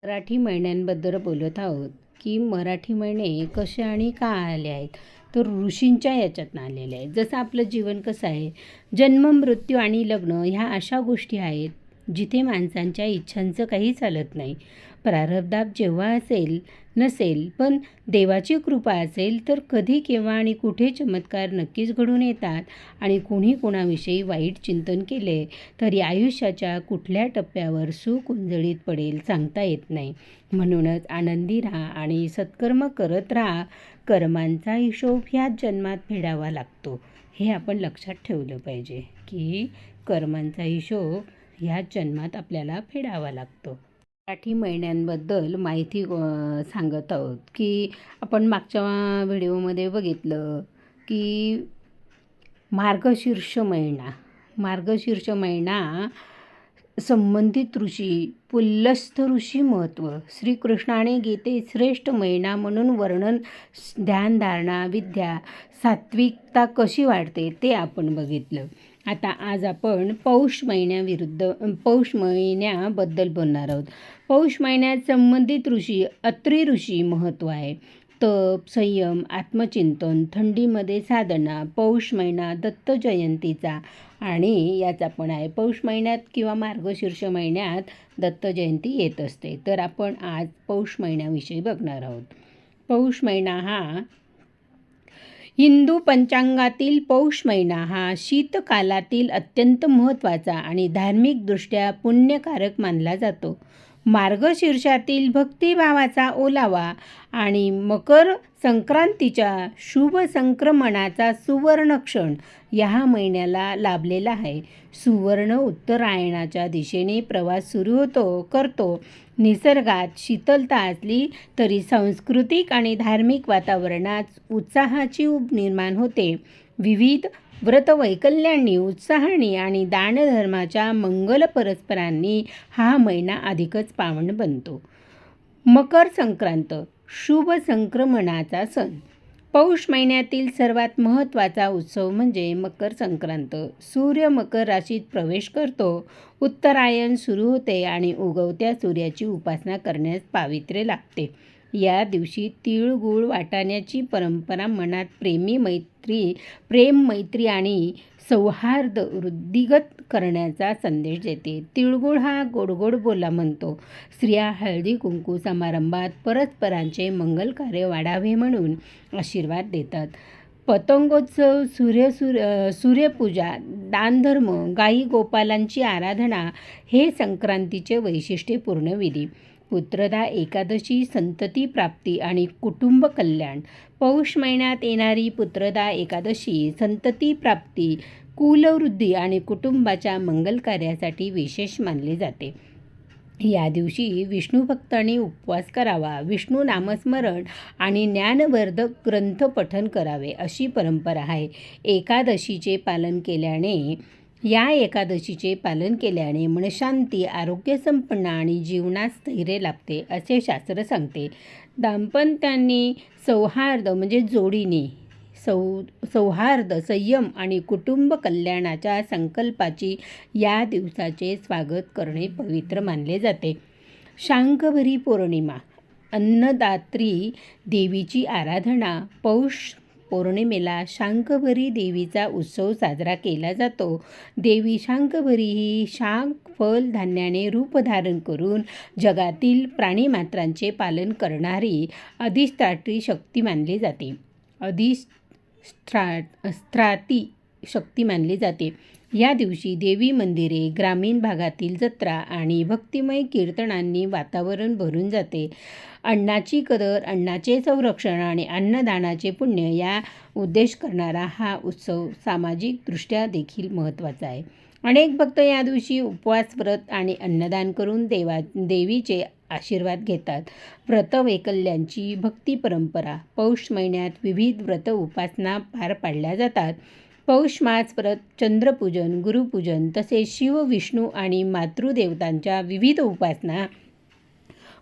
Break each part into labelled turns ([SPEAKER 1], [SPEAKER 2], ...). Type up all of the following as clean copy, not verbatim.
[SPEAKER 1] मराठी महिन्यांबद्दल बोलत आहोत की मराठी महिने कसे आणि का आले आहेत. तर ऋषींच्या याच्यातनं आलेले आहेत. जसं आपलं जीवन कसं आहे, जन्म, मृत्यू आणि लग्न ह्या अशा गोष्टी आहेत जिथे माणसांच्या इच्छांचं काही चालत नाही. प्रारब्धात जेव्हा असेल नसेल, पण देवाची कृपा असेल तर कधी केव्हा आणि कुठे चमत्कार नक्कीच घडून येतात. आणि कोणी कोणाविषयी वाईट चिंतन केले तरी आयुष्याच्या कुठल्या टप्प्यावर सुख उंजळीत पडेल सांगता येत नाही. म्हणूनच आनंदी राहा आणि सत्कर्म करत राहा. कर्मांचा हिशोब ह्याच जन्मात फेडावा लागतो. हे आपण लक्षात ठेवलं पाहिजे की कर्मांचा हिशोब ह्याच जन्मात आपल्याला फेडावा लागतो. मराठी महिन्यांबद्दल माहिती सांगत आहोत की आपण मागच्या व्हिडिओमध्ये बघितलं की मार्गशीर्ष महिना संबंधित ऋषी पुल्लस्थ ऋषी महत्त्व श्रीकृष्णाने गीतेत श्रेष्ठ महिना म्हणून वर्णन, ध्यानधारणा, विद्या, सात्विकता कशी वाढते ते आपण बघितलं. आता आज आपण पौष महिन्याबद्दल बोलणार आहोत. पौष महिन्यात संबंधित ऋषी अत्री ऋषी महत्त्व आहे. तप, संयम, आत्मचिंतन, थंडीमध्ये साधना. पौष महिना दत्त जयंतीचा आणि याचा पण आहे. पौष महिन्यात किंवा मार्गशीर्ष महिन्यात दत्त जयंती येत असते. तर आपण आज पौष महिन्याविषयी बघणार आहोत. पौष महिना हा हिंदू पंचांगातील पौष महिना हा शीतकालातील अत्यंत महत्त्वाचा आणि धार्मिकदृष्ट्या पुण्यकारक मानला जातो. मार्गशीर्षातील भक्तिभावाचा ओलावा आणि मकर संक्रांतीच्या शुभ संक्रमणाचा सुवर्ण क्षण या महिन्याला लाभलेला आहे. सुवर्ण उत्तरायणाच्या दिशेने प्रवास सुरू करतो. निसर्गात शीतलता असली तरी सांस्कृतिक आणि धार्मिक वातावरणात उत्साहाची ऊब निर्माण होते. विविध व्रतवैकल्यांनी, उत्साहाने आणि दानधर्माच्या मंगल परस्परांनी हा महिना अधिकच पावन बनतो. मकर संक्रांत शुभ संक्रमणाचा सण. पौष महिन्यातील सर्वात महत्त्वाचा उत्सव म्हणजे मकर संक्रांत. सूर्य मकर राशीत प्रवेश करतो, उत्तरायण सुरू होते आणि उगवत्या सूर्याची उपासना करण्यास पावित्र्य लागते. या दिवशी तिळगुळ वाटण्याची परंपरा मनात प्रेम, मैत्री आणि सौहार्द वृद्धिंगत करण्याचा संदेश देते. तिळगुळ हा गोड बोला म्हणतो. स्त्रिया हळदी कुंकू समारंभात परस्परांचे मंगल कार्य वाढावे म्हणून आशीर्वाद देतात. पतंगोत्सव, सूर्यपूजा, दानधर्म, गायी गोपालांची आराधना हे संक्रांतीचे वैशिष्ट्यपूर्ण विधी. पुत्रदा एकादशी, संतती प्राप्ती आणि कुटुंब कल्याण. पौष महिन्यात येणारी पुत्रदा एकादशी संतती प्राप्ती, कुलवृद्धी आणि कुटुंबाच्या मंगल कार्यासाठी विशेष मानली जाते. या दिवशी विष्णू भक्तांनी उपवास करावा, विष्णू नामस्मरण आणि ज्ञानवर्धक ग्रंथ पठण करावे अशी परंपरा आहे. या एकादशीचे पालन केल्याने मनशांती, आरोग्य संपन्न आणि जीवनात स्थैर्य लाभते असे शास्त्र सांगते. दाम्पत्यांनी सौहार्द म्हणजे जोडीने सौहार्द, संयम आणि कुटुंब कल्याणाच्या संकल्पाची या दिवसाचे स्वागत करणे पवित्र मानले जाते. शाकंभरी पौर्णिमा, अन्नदात्री देवीची आराधना. पौष पौर्णिमेला शाकंभरी देवीचा उत्सव साजरा केला जातो. देवी शाकंभरी ही शाक, फल, धान्याने रूप धारण करून जगातील प्राणीमात्रांचे पालन करणारी अधिष्ठात्री शक्ती मानली जाते. या दिवशी देवी मंदिरे, ग्रामीण भागातील जत्रा आणि भक्तिमय कीर्तनांनी वातावरण भरून जाते. अन्नाची कदर, अन्नाचे संरक्षण आणि अन्नदानाचे पुण्य या उद्देश करणारा हा उत्सव सामाजिकदृष्ट्या देखील महत्त्वाचा आहे. अनेक भक्त या दिवशी उपवास, व्रत आणि अन्नदान करून देवीचे आशीर्वाद घेतात. व्रतवैकल्यांची भक्ती परंपरा. पौष महिन्यात विविध व्रत उपासना पार पाडल्या जातात. पौष मास व्रत, चंद्रपूजन, गुरुपूजन तसेच शिव, विष्णू आणि मातृदेवतांच्या विविध उपासना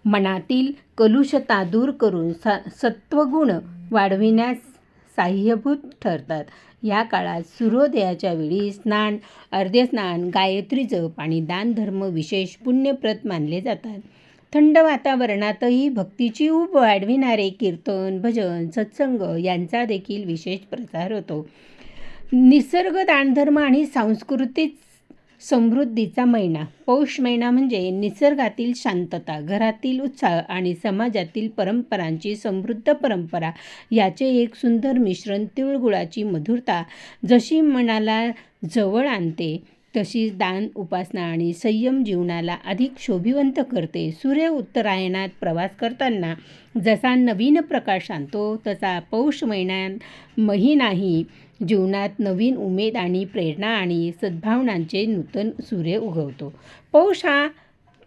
[SPEAKER 1] मनातील कलुषता दूर करून सत्वगुण वाढविण्यास सहाय्यभूत ठरतात. या काळात सूर्योदयाच्या वेळी स्नान, अर्घ्यस्नान, गायत्री जप आणि दानधर्म विशेष पुण्यप्रद मानले जातात. थंड वातावरणातही भक्तीची ऊब वाढविणारे कीर्तन, भजन, सत्संग यांचा देखील विशेष प्रचार होतो. निसर्ग, दानधर्म आणि सांस्कृतिक समृद्धीचा महिना. पौष महिना म्हणजे निसर्गातील शांतता, घरातील उत्साह आणि समाजातील परंपरांची समृद्ध परंपरा याचे एक सुंदर मिश्रण. तिळगुळाची मधुरता जशी मनाला जवळ आणते, तशीच दान, उपासना आणि संयम जीवनाला अधिक शोभिवंत करते. सूर्य उत्तरायणात प्रवास करताना जसा नवीन प्रकाश आणतो, तसा पौष महिनाही जीवनात नवीन उमेद आणि प्रेरणा आणि सद्भावनांचे नूतन सूर्य उगवतो. पौष हा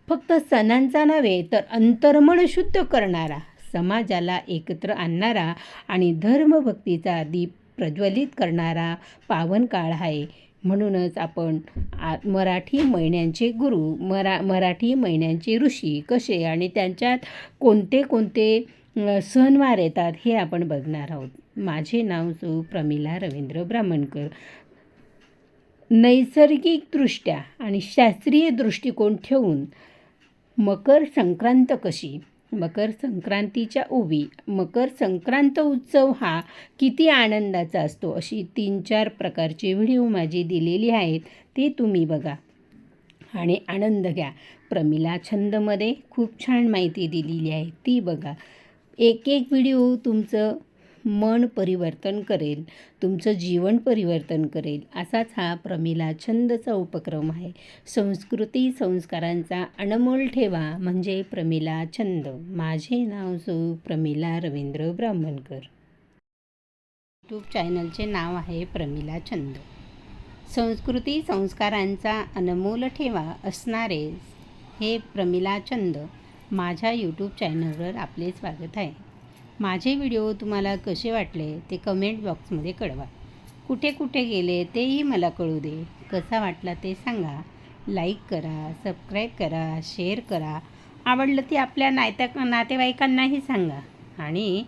[SPEAKER 1] फक्त सणांचा नव्हे, तर अंतर्मन शुद्ध करणारा, समाजाला एकत्र आणणारा आणि धर्मभक्तीचा दीप प्रज्वलित करणारा पावन काळ आहे. म्हणूनच आपण मराठी महिन्यांचे गुरु, मराठी महिन्यांचे ऋषी कसे आणि त्यांच्यात कोणते कोणते सणवार येतात हे आपण बघणार आहोत. माझे नाव प्रमिला रवींद्र ब्राह्मणकर. नैसर्गिकदृष्ट्या आणि शास्त्रीय दृष्टिकोन ठेवून मकर संक्रांत कशी, मकर संक्रांतीच्या ओवी, मकर संक्रांत उत्सव हा किती आनंदाचा असतो, अशी 3-4 प्रकारचे व्हिडिओ माझी दिलेली आहेत. ते तुम्ही बघा आणि आनंद घ्या. प्रमिला छंदमध्ये खूप छान माहिती दिलेली आहे, ती बघा. एक व्हिडिओ तुमचं मन परिवर्तन करेल, तुमचं जीवन परिवर्तन करेल, असाच हा प्रमिला छंदचा उपक्रम आहे. संस्कृती संस्कारांचा अनमोल ठेवा म्हणजे प्रमिला छंद. माझे नाव प्रमिला रवींद्र ब्राह्मणकर. यूट्यूब चॅनलचे नाव आहे प्रमिला छंद. संस्कृती संस्कारांचा अनमोल ठेवा असणारे हे प्रमिला छंद माझ्या यूट्यूब चॅनलवर आपले स्वागत आहे. माझे व्हिडिओ तुम्हाला कसे वाटले ते कमेंट बॉक्समध्ये कळवा. कुठे कुठे गेले तेही मला कळू दे. कसा वाटला ते सांगा. लाईक करा, सबस्क्राईब करा, शेअर करा. आवडलं ते आपल्या नातेवाईकांनाही सांगा आणि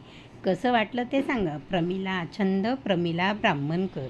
[SPEAKER 1] कसं वाटलं ते सांगा. प्रमिला छंद, प्रमिला ब्राह्मणकर.